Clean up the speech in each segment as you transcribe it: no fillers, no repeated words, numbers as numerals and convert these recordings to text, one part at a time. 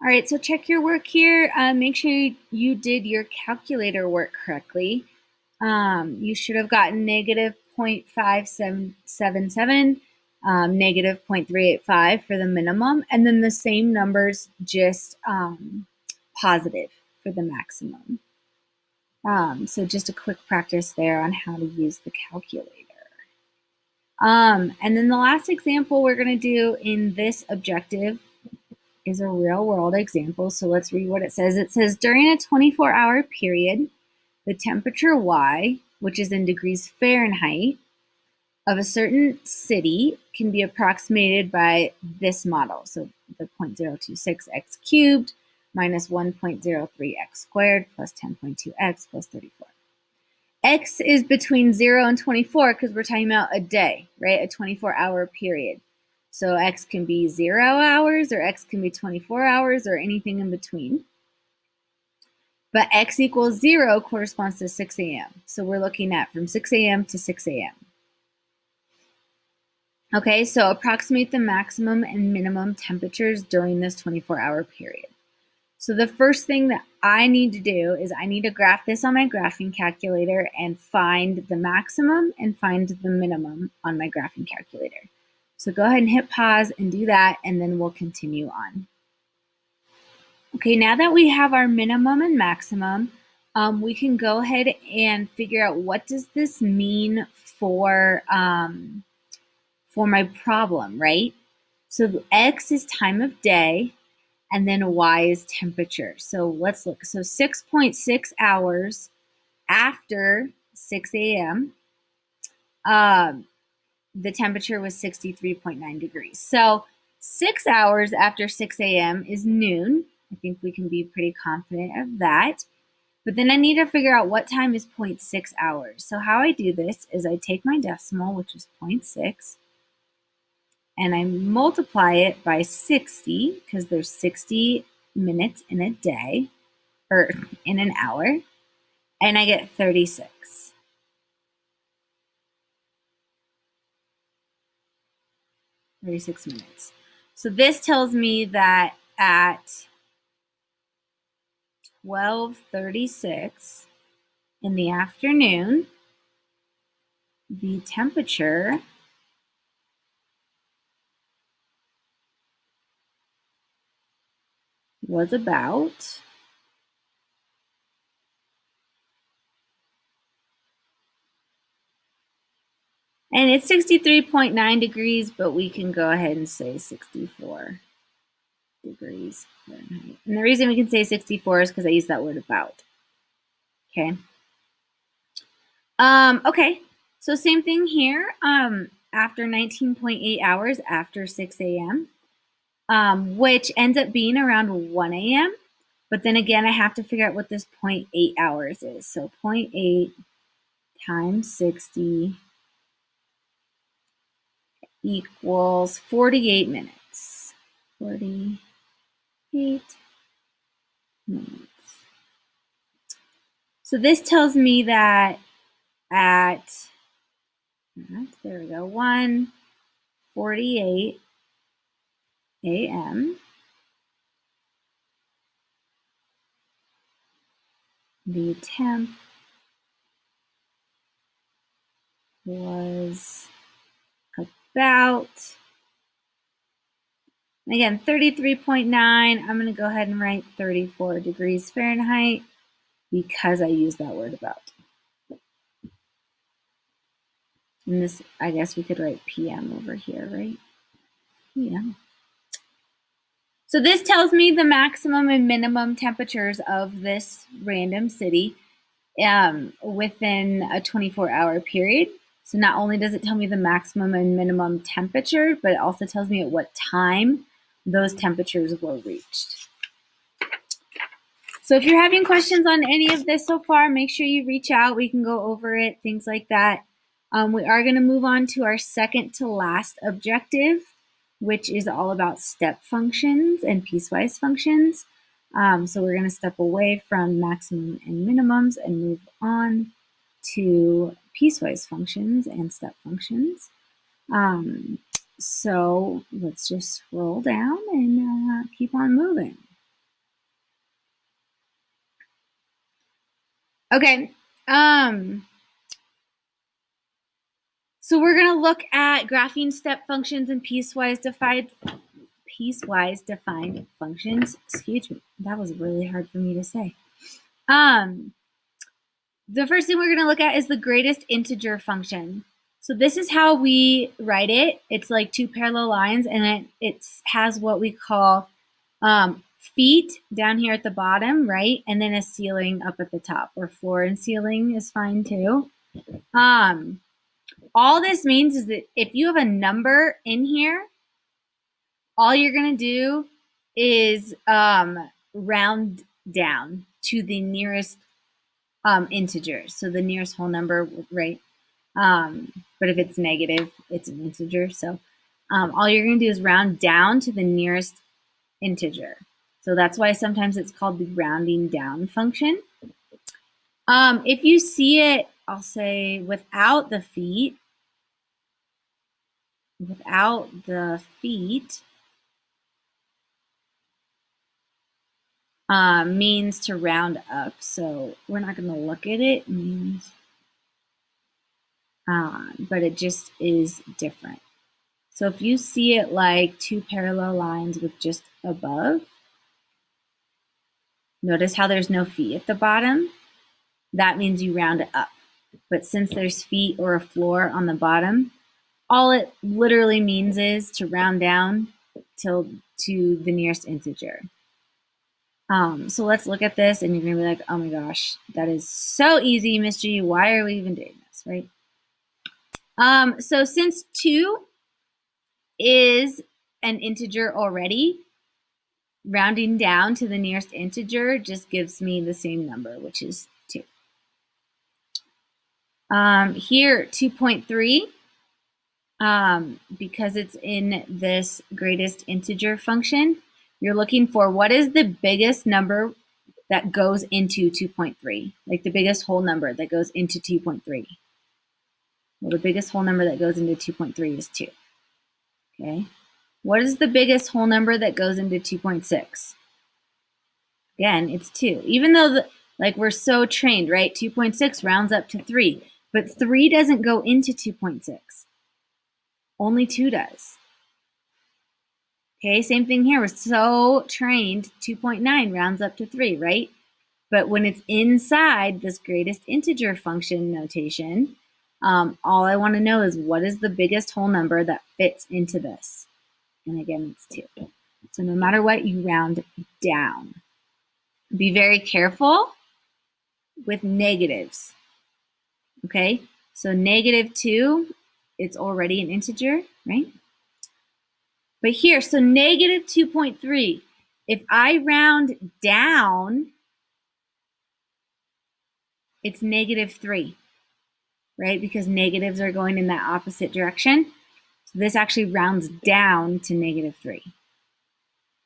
All right, so check your work here. Make sure you did your calculator work correctly. You should have gotten negative 0.5777, negative 0.385 for the minimum, and then the same numbers, just positive for the maximum. So just a quick practice there on how to use the calculator. And then the last example we're going to do in this objective is a real world example. So let's read what it says. It says, during a 24-hour period, the temperature Y, which is in degrees Fahrenheit, of a certain city can be approximated by this model. So the 0.026 x cubed minus 1.03 x squared plus 10.2 x plus 34. X is between 0 and 24 because we're talking about a day, right? A 24-hour period. So X can be 0 hours, or X can be 24 hours, or anything in between. But X equals 0 corresponds to 6 a.m. So we're looking at from 6 a.m. to 6 a.m. Okay, so approximate the maximum and minimum temperatures during this 24-hour period. So the first thing that I need to do is I need to graph this on my graphing calculator and find the maximum and find the minimum on my graphing calculator. So go ahead and hit pause and do that, and then we'll continue on. Okay, now that we have our minimum and maximum, we can go ahead and figure out what does this mean for my problem, right? So X is time of day, and then Y is temperature. So let's look. So 6.6 hours after 6 a.m., the temperature was 63.9 degrees. So 6 hours after 6 a.m. is noon. I think we can be pretty confident of that. But then I need to figure out what time is 0.6 hours. So how I do this is I take my decimal, which is 0.6, and I multiply it by 60, because there's 60 minutes in a day, or in an hour, and I get 36. Minutes. So this tells me that at 12:36 in the afternoon, the temperature was about and it's 63.9 degrees, but we can go ahead and say 64 degrees Fahrenheit. And the reason we can say 64 is because I use that word about. Okay. Okay, so same thing here. After 19.8 hours after 6 a.m., which ends up being around 1 a.m. But then again, I have to figure out what this 0.8 hours is. So 0.8 times 60 equals 48 minutes. 48 minutes. So this tells me that at, there we go, 1:48 a.m., the temp was about, again, 33.9. I'm going to go ahead and write 34 degrees Fahrenheit because I use that word about. And this, I guess we could write PM over here, right? PM. So this tells me the maximum and minimum temperatures of this random city within a 24-hour period. So not only does it tell me the maximum and minimum temperature, but it also tells me at what time those temperatures were reached. So if you're having questions on any of this so far, make sure you reach out. We can go over it, things like that. We are going to move on to our second to last objective, which is all about step functions and piecewise functions. So we're going to step away from maximum and minimums and move on to piecewise functions and step functions. So let's just scroll down and keep on moving. Okay. So we're going to look at graphing step functions and piecewise defined functions. Excuse me. That was really hard for me to say. The first thing we're going to look at is the greatest integer function. So this is how we write it. It's like two parallel lines, and it has what we call feet down here at the bottom, right? And then a ceiling up at the top, or floor and ceiling is fine too. All this means is that if you have a number in here, all you're going to do is round down to the nearest integer. So the nearest whole number, right? But if it's negative, it's an integer. So all you're going to do is round down to the nearest integer. So that's why sometimes it's called the rounding down function. If you see it, I'll say without the feet, means to round up. So we're not going to look at it. It means, but it just is different. So if you see it like two parallel lines with just above, notice how there's no feet at the bottom. That means you round it up. But since there's feet or a floor on the bottom, all it literally means is to round down to the nearest integer. So let's look at this, and you're going to be like, oh my gosh, that is so easy, Miss G. Why are we even doing this, right? So since 2 is an integer already, rounding down to the nearest integer just gives me the same number, which is 2. Here, 2.3, because it's in this greatest integer function, you're looking for what is the biggest number that goes into 2.3, like the biggest whole number that goes into 2.3. Well, the biggest whole number that goes into 2.3 is 2. Okay. What is the biggest whole number that goes into 2.6? Again, it's 2. Even though we're so trained, right? 2.6 rounds up to 3, but 3 doesn't go into 2.6. Only 2 does. Okay, same thing here. We're so trained, 2.9 rounds up to 3, right? But when it's inside this greatest integer function notation, all I want to know is what is the biggest whole number that fits into this? And again, it's 2. So no matter what, you round down. Be very careful with negatives. Okay, so -2, it's already an integer, right? But here, so -2.3, if I round down, it's -3, right? Because negatives are going in that opposite direction. So this actually rounds down to -3.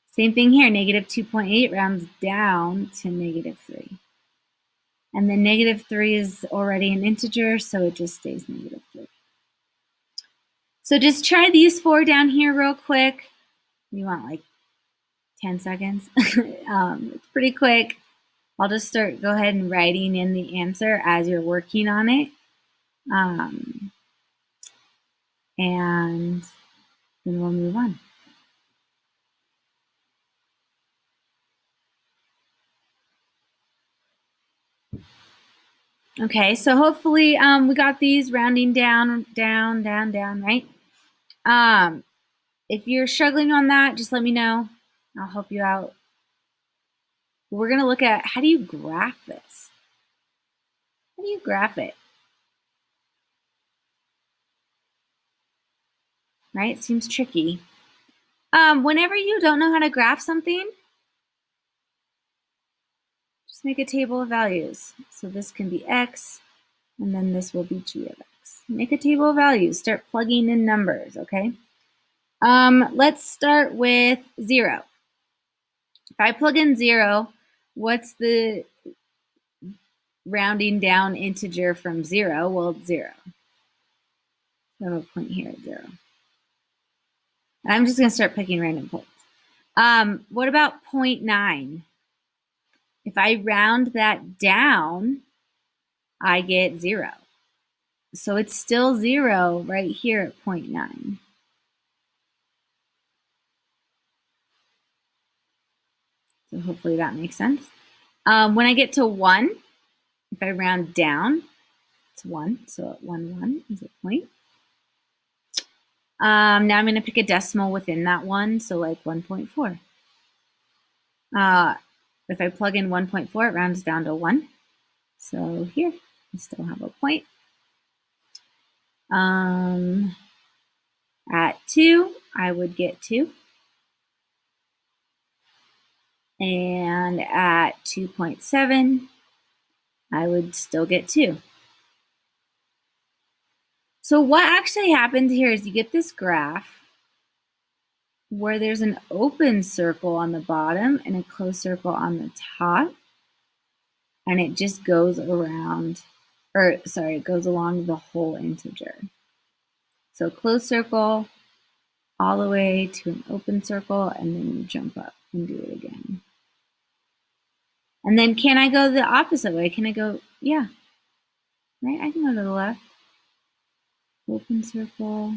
Same thing here, -2.8 rounds down to -3. And then -3 is already an integer, so it just stays -3. So just try these 4 down here real quick. You want like 10 seconds. It's pretty quick. I'll just go ahead and writing in the answer as you're working on it. And then we'll move on. Okay, so hopefully we got these rounding down, right? If you're struggling on that, just let me know. I'll help you out. We're going to look at how do you graph this? How do you graph it? Right? Seems tricky. Whenever you don't know how to graph something, just make a table of values. So this can be x, and then this will be g of x. Make a table of values. Start plugging in numbers, okay? Let's start with 0. If I plug in 0, what's the rounding down integer from 0? Well, it's 0. I have a point here at 0. And I'm just going to start picking random points. What about 0.9? If I round that down, I get 0. So it's still 0 right here at 0.9. So hopefully that makes sense. When I get to 1, if I round down, it's 1. So at 1, 1 is a point. Now I'm going to pick a decimal within that 1, so like 1.4. If I plug in 1.4, it rounds down to 1. So here, I still have a point. At 2, I would get 2. And at 2.7, I would still get 2. So what actually happens here is you get this graph where there's an open circle on the bottom and a closed circle on the top. And it just goes around, it goes along the whole integer. So closed circle all the way to an open circle, and then you jump up and do it again. And then can I go the opposite way? Can I go, yeah, right? I can go to the left. Open circle.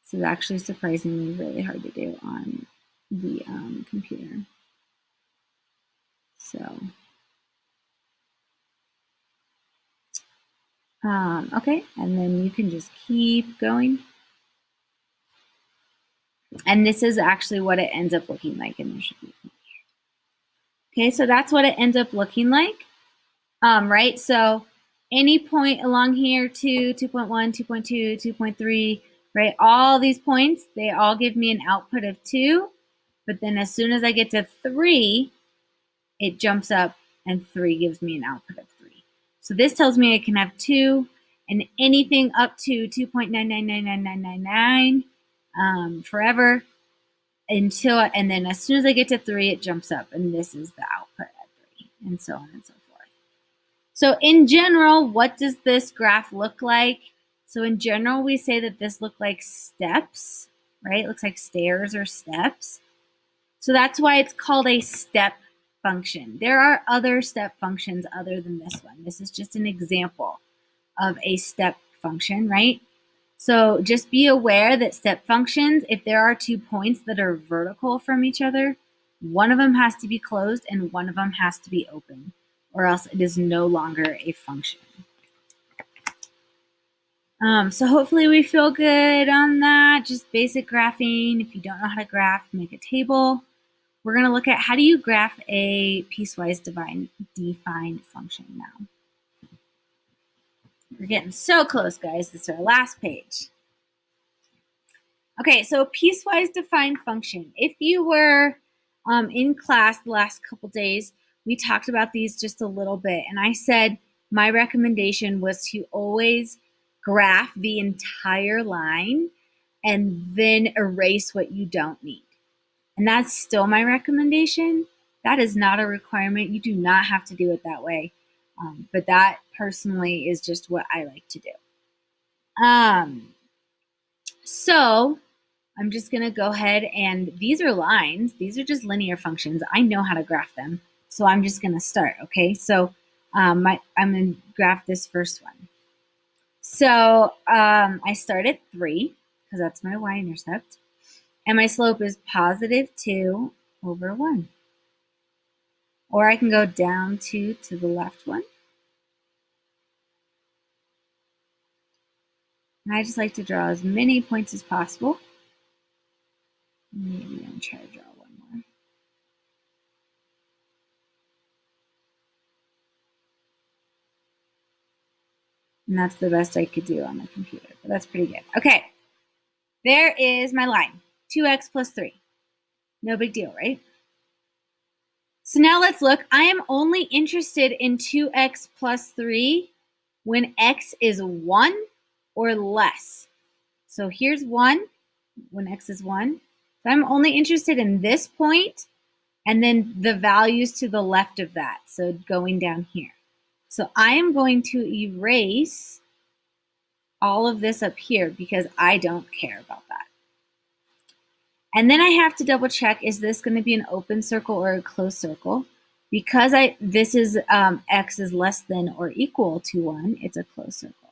This is actually surprisingly really hard to do on the computer. So, okay, and then you can just keep going. And this is actually what it ends up looking like, and there should be. Okay, so that's what it ends up looking like, right? So any point along here, 2, 2.1, 2.2, 2.3, right? All these points, they all give me an output of 2, but then as soon as I get to 3, it jumps up and 3 gives me an output of 3. So this tells me I can have 2 and anything up to 2.999999 forever until, and then as soon as I get to 3, it jumps up, and this is the output at 3, and so on and so forth. So in general, what does this graph look like? So in general, we say that this looks like steps, right? It looks like stairs or steps. So that's why it's called a step function. There are other step functions other than this one. This is just an example of a step function, right? So just be aware that step functions, if there are 2 points that are vertical from each other, one of them has to be closed and one of them has to be open, or else it is no longer a function. So hopefully we feel good on that. Just basic graphing. If you don't know how to graph, make a table. We're going to look at how do you graph a piecewise defined function now. We're getting so close, guys. This is our last page. Okay, so piecewise defined function. If you were in class the last couple days, we talked about these just a little bit, and I said my recommendation was to always graph the entire line and then erase what you don't need. And that's still my recommendation. That is not a requirement. You do not have to do it that way. But that personally is just what I like to do. So I'm just going to go ahead, and these are lines. These are just linear functions. I know how to graph them. So I'm just going to start, okay? So I'm going to graph this first one. So I start at 3, because that's my y-intercept. And my slope is positive 2 over 1. Or I can go down 2 to the left one. And I just like to draw as many points as possible. Maybe I'll try to draw one more. And that's the best I could do on the computer, but that's pretty good. Okay, there is my line, 2x plus 3. No big deal, right? So now let's look. I am only interested in 2x plus 3 when x is 1 or less. So here's 1 when x is 1. So I'm only interested in this point and then the values to the left of that, so going down here. So I am going to erase all of this up here because I don't care about that. And then I have to double check, is this going to be an open circle or a closed circle? Because this is x is less than or equal to 1, it's a closed circle.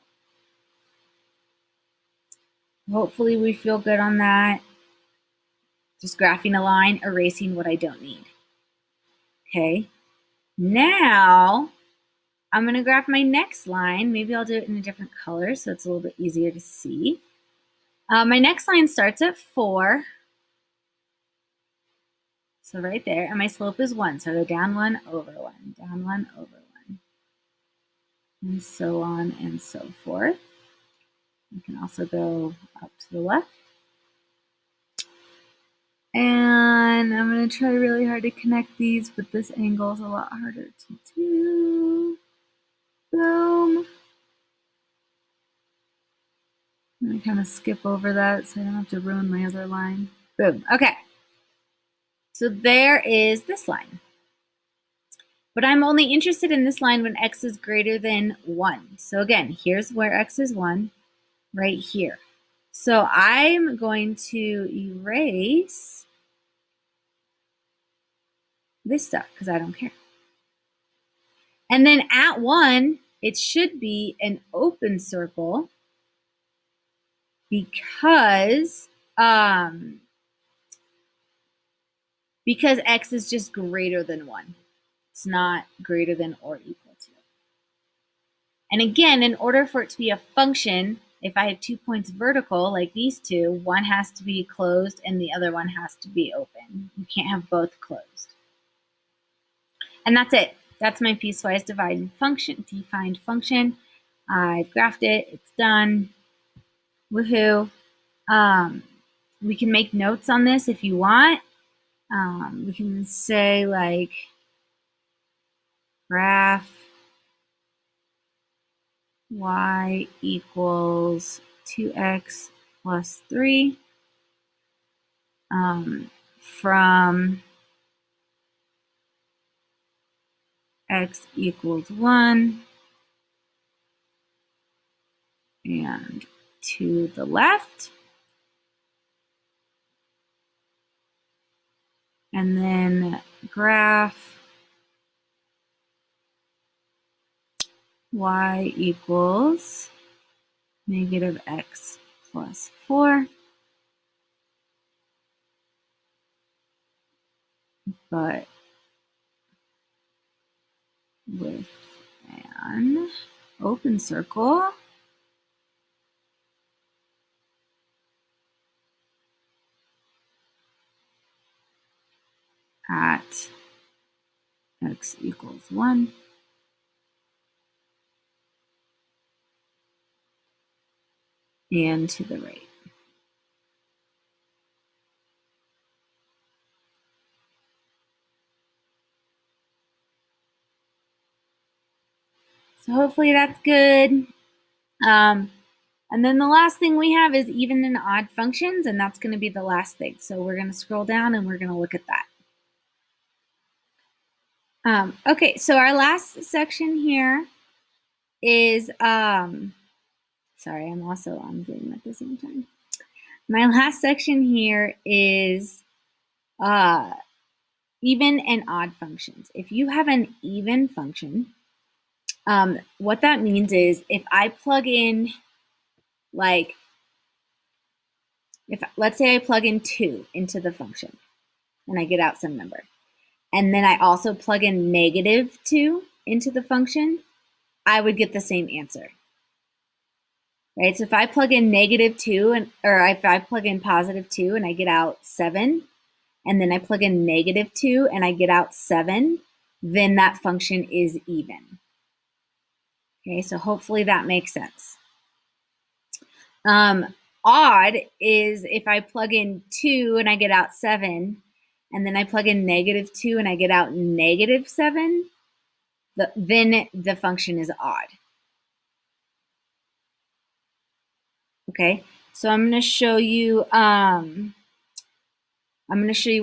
Hopefully we feel good on that. Just graphing a line, erasing what I don't need. Okay, now I'm going to graph my next line. Maybe I'll do it in a different color so it's a little bit easier to see. My next line starts at 4. So right there, and my slope is 1. So I go down 1, over 1, down 1, over 1, and so on and so forth. You can also go up to the left. And I'm going to try really hard to connect these, but this angle is a lot harder to do. Boom. I'm going to kind of skip over that so I don't have to ruin my other line. Boom. Okay. So there is this line. But I'm only interested in this line when x is greater than 1. So again, here's where x is 1, right here. So I'm going to erase this stuff because I don't care. And then at 1, it should be an open circle because x is just greater than 1. It's not greater than or equal to. And again, in order for it to be a function, if I have 2 points vertical, like these two, one has to be closed and the other one has to be open. You can't have both closed. And that's it. That's my piecewise defined function. I've graphed it. It's done. Woohoo. We can make notes on this if you want. We can say like graph y equals 2x plus 3 from x equals 1 and to the left. And then graph y equals negative x plus 4, but with an open circle at x equals 1 and to the right. So hopefully that's good. And then the last thing we have is even and odd functions, and that's going to be the last thing. So we're going to scroll down and we're going to look at that. Okay, so our last section here is, sorry, I'm also on Zoom at the same time. My last section here is even and odd functions. If you have an even function, what that means is if I plug in, like, let's say I plug in 2 into the function and I get out some number, and then I also plug in negative 2 into the function, I would get the same answer. Right? So if I plug in negative 2 or if I plug in positive 2 and I get out 7, and then I plug in negative 2 and I get out 7, then that function is even. Okay, so hopefully that makes sense. Odd is if I plug in 2 and I get out 7, and then I plug in negative 2 and I get out negative 7, then the function is odd. Okay, so I'm going to show you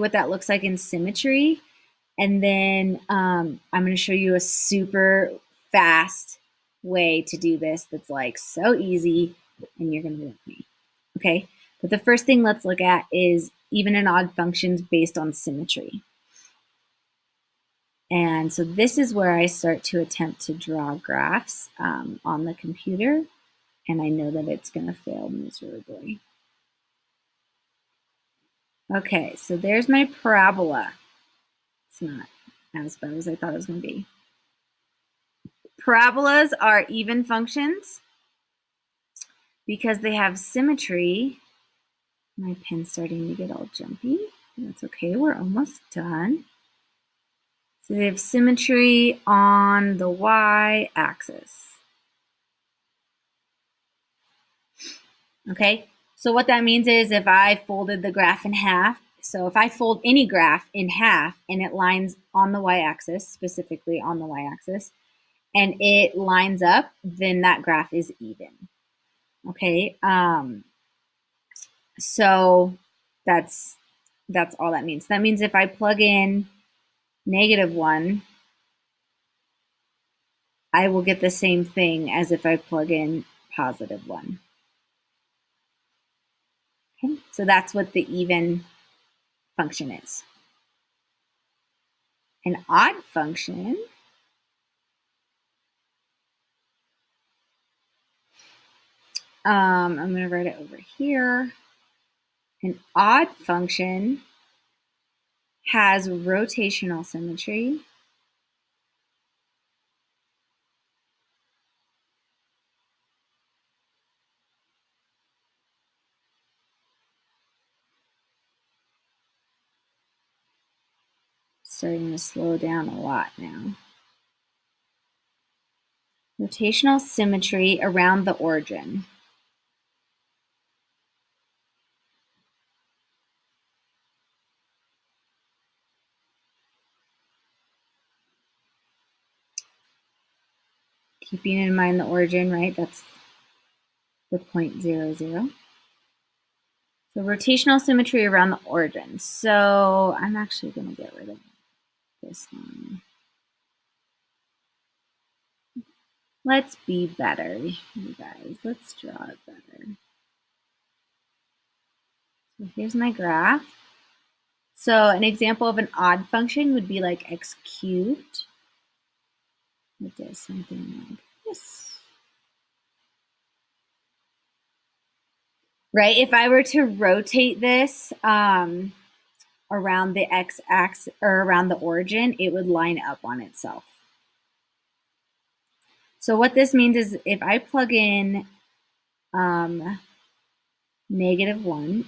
what that looks like in symmetry, and then I'm going to show you a super fast way to do this that's like so easy, and you're going to be with me. Okay, but the first thing let's look at is even and odd functions based on symmetry. And so this is where I start to attempt to draw graphs on the computer, and I know that it's going to fail miserably. Okay, so there's my parabola. It's not as bad as I thought it was going to be. Parabolas are even functions because they have symmetry. My pen's starting to get all jumpy. That's okay, we're almost done. So they have symmetry on the y-axis. Okay, so what that means is if I folded the graph in half, so if I fold any graph in half and it lines on the y-axis, specifically on the y-axis, and it lines up, then that graph is even. Okay, so that's all that means. That means if I plug in -1, I will get the same thing as if I plug in +1. Okay, so that's what the even function is. An odd function I'm going to write it over here. An odd function has rotational symmetry. Starting to slow down a lot now. Rotational symmetry around the origin. Keeping in mind the origin, right? That's the point 0, 0. So rotational symmetry around the origin. So I'm actually going to get rid of this one. Let's be better, you guys. Let's draw it better. So here's my graph. So an example of an odd function would be like x cubed. It does something like this. Right? If I were to rotate this around the x-axis or around the origin, it would line up on itself. So what this means is if I plug in -1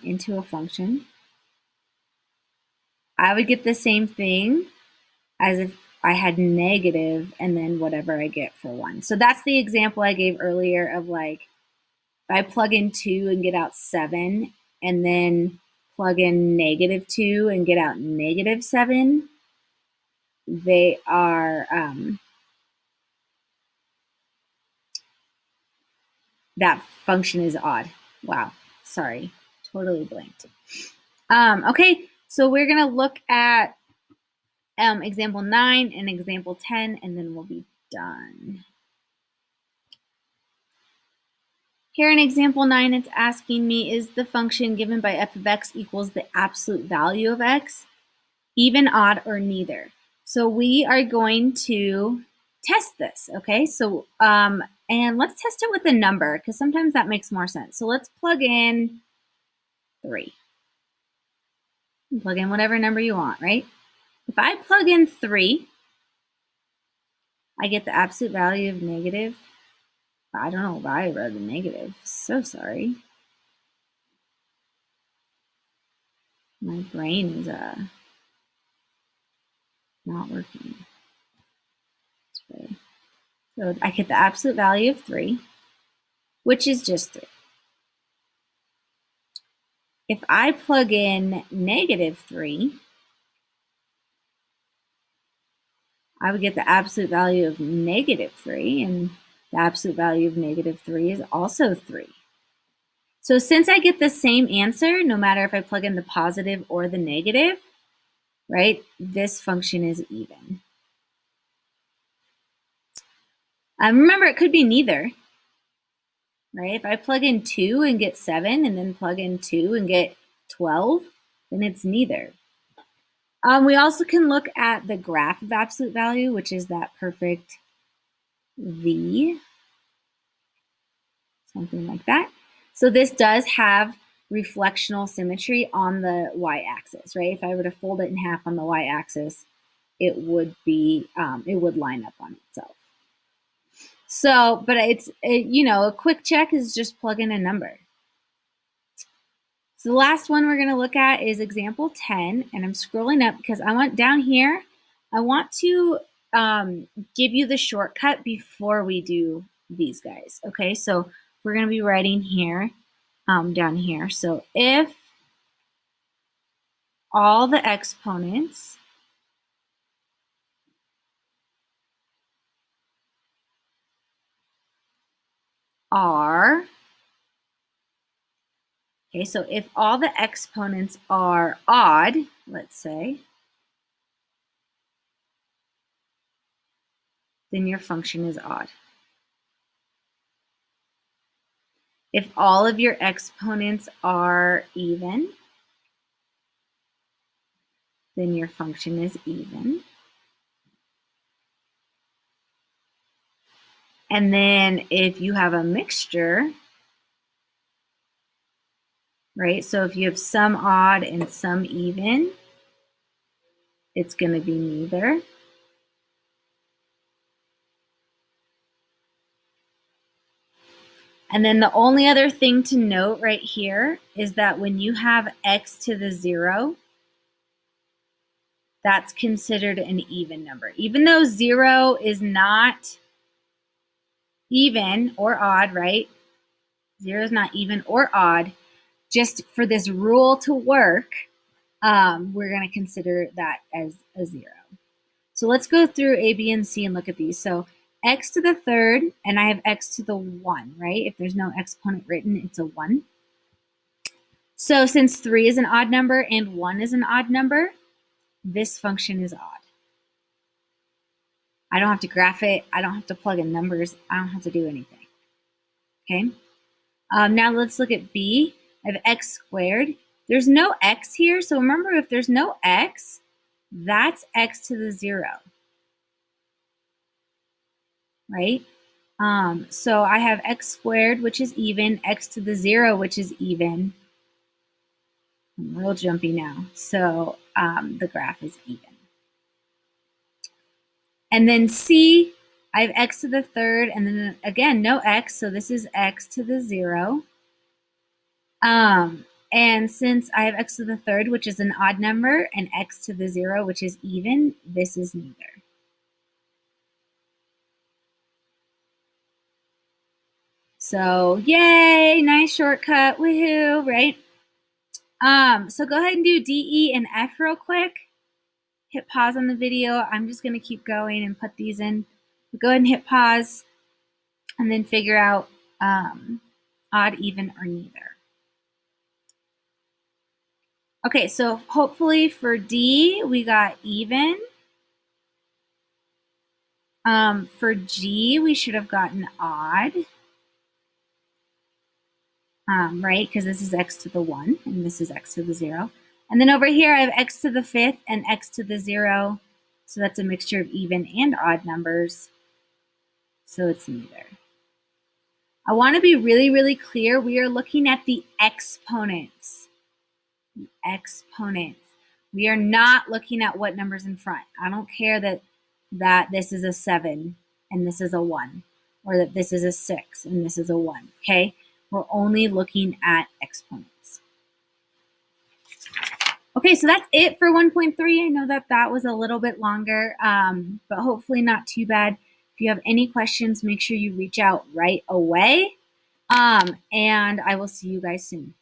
into a function, I would get the same thing as if I had negative and then whatever I get for 1. So that's the example I gave earlier of like, if I plug in 2 and get out 7, and then plug in -2 and get out -7, they are, that function is odd. Wow, sorry, totally blanked. Okay, so we're gonna look at example 9 and example 10, and then we'll be done. Here in example 9, it's asking me, is the function given by f of x equals the absolute value of x, even, odd, or neither? So we are going to test this, okay? So, and let's test it with a number, because sometimes that makes more sense. So let's plug in 3. Plug in whatever number you want, right? If I plug in 3, I get the absolute value of negative. I don't know why I wrote a negative. So sorry. My brain is not working. So I get the absolute value of 3, which is just 3. If I plug in -3, I would get the absolute value of -3, and the absolute value of -3 is also 3. So since I get the same answer, no matter if I plug in the positive or the negative, right, this function is even. Remember, it could be neither, right? If I plug in 2 and get 7 and then plug in 2 and get 12, then it's neither. We also can look at the graph of absolute value, which is that perfect V, something like that. So this does have reflectional symmetry on the y-axis, right? If I were to fold it in half on the y-axis, it would line up on itself. So, but a quick check is just plug in a number. So the last one we're going to look at is example 10, and I'm scrolling up because I want down here, I want to give you the shortcut before we do these guys. Okay, so we're going to be writing here, down here. So if all the exponents are, okay, so if all the exponents are odd, let's say, then your function is odd. If all of your exponents are even, then your function is even. And then if you have a mixture, right? So if you have some odd and some even, it's going to be neither. And then the only other thing to note right here is that when you have x to the 0, that's considered an even number. Even though 0 is not even or odd, right? 0 is not even or odd. Just for this rule to work, we're going to consider that as a 0. So let's go through A, B, and C and look at these. So x to the third, and I have x to the 1, right? If there's no exponent written, it's a 1. So since 3 is an odd number and 1 is an odd number, this function is odd. I don't have to graph it. I don't have to plug in numbers. I don't have to do anything. Okay. Now let's look at B. I have x squared. There's no x here. So remember, if there's no x, that's x to the 0. Right? So I have x squared, which is even, x to the 0, which is even. I'm real jumpy now. So the graph is even. And then C, I have x to the third, and then again, no x, so this is x to the 0. And since I have x to the third, which is an odd number, and x to the 0, which is even, this is neither. So yay, nice shortcut, woohoo, right? So go ahead and do D, E, and F real quick. Hit pause on the video. I'm just going to keep going and put these in. Go ahead and hit pause and then figure out odd, even, or neither. Okay, so hopefully for D, we got even. For G, we should have gotten odd. Right, because this is x to the 1, and this is x to the 0. And then over here, I have x to the 5th and x to the 0. So that's a mixture of even and odd numbers. So it's neither. I want to be really, really clear. We are looking at the exponents. The exponents. We are not looking at what number's in front. I don't care that this is a 7 and this is a 1, or that this is a 6 and this is a 1, okay? We're only looking at exponents. Okay, so that's it for 1.3. I know that was a little bit longer, but hopefully not too bad. If you have any questions, make sure you reach out right away, and I will see you guys soon.